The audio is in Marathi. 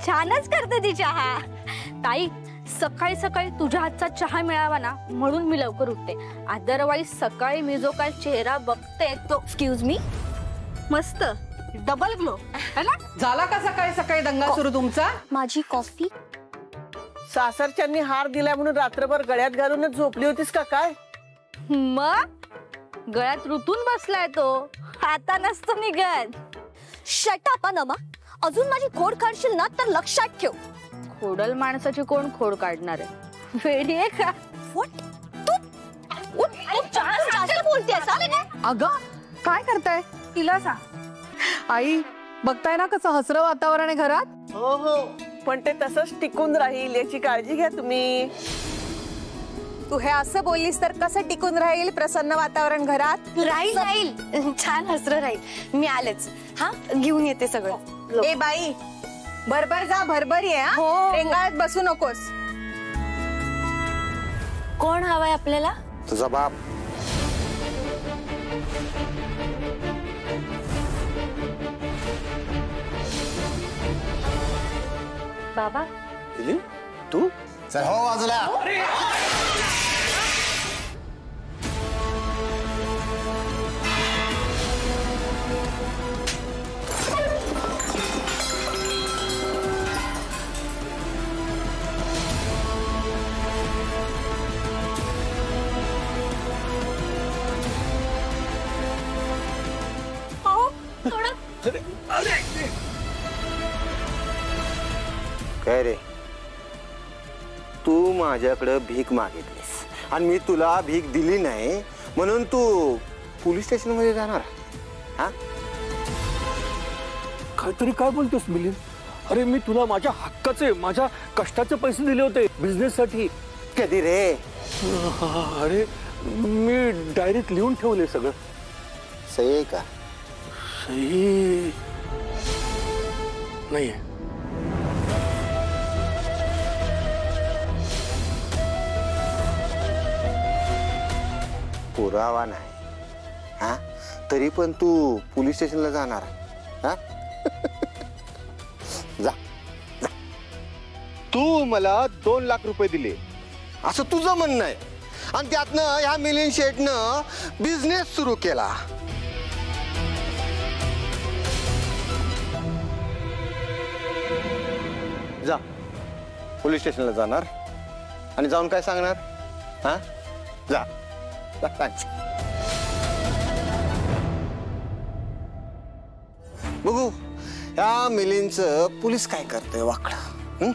छानच करते ती चहा। ताई सकाळी सकाळी तुझ्या हातचा चहा मिळावा ना म्हणून मी लवकर उठते, अदरवाईज सकाळी मी जो काय चेहरा बघते तो एक्सक्यूज मी मस्त डबल ग्लो है ना। झाला का सकाळी सकाळी दंगा सुरू तुमचा? माझी कॉफी। सासरच्यांनी हार दिला म्हणून रात्रभर गळ्यात घालूनच झोपली होतीस का काय? मग गळ्यात रुतून बसलाय तो, आता नसतो निघत। शट अप नमा, अजून माझी खोड काढशील ना तर लक्षात ठेव। खोडल माणसाची कोण खोड काढणार आहे, वेडी आहे का? तू जास्त बोलतेस हा? अगं काय करताय? तिला सांग। आई बघताय ना कसं हसरं वातावरण आहे घरात? हो हो, पण ते तसंच टिकून राहील याची काळजी घ्या तुम्ही। तू हे असं बोललीस तर कसं टिकून राहील प्रसन्न वातावरण घरात? राहील राहील, छान हसरं राहील। मी आलेच हा, घेऊन येते सगळं। ए बाई भरभर जा, भरभर ये हा, हो. रेंगाळत बसू नकोस। कोण हवाय आपल्याला? तुझा बाप। बाबा तू चल हो बाजूला। काय रे, तू माझ्याकडे भीक मागितलीस आणि मी तुला भीक दिली नाही म्हणून तू पोलीस स्टेशन मध्ये जाणार? हा काहीतरी काय बोलतोस मिलिंद? अरे मी तुला माझ्या हक्काचे माझ्या कष्टाचे पैसे दिले होते बिझनेस साठी। कधी रे? अरे मी डायरीत लिहून ठेवले सगळं। सही आहे का? सही नाहीये। पुरावा नाही हा, तरी पण तू पोलीस स्टेशनला जाणार हा? जा जा। तू मला 2 लाख रुपये दिले असं तुझं म्हणणं आहे आणि त्यातनं ह्या मिलिंद शेठनं बिझनेस सुरू केला। जा पोलीस स्टेशनला जाणार आणि जाऊन काय सांगणार? हा जा। बघू या मिलिंदचं पोलीस काय करतंय वाकडं।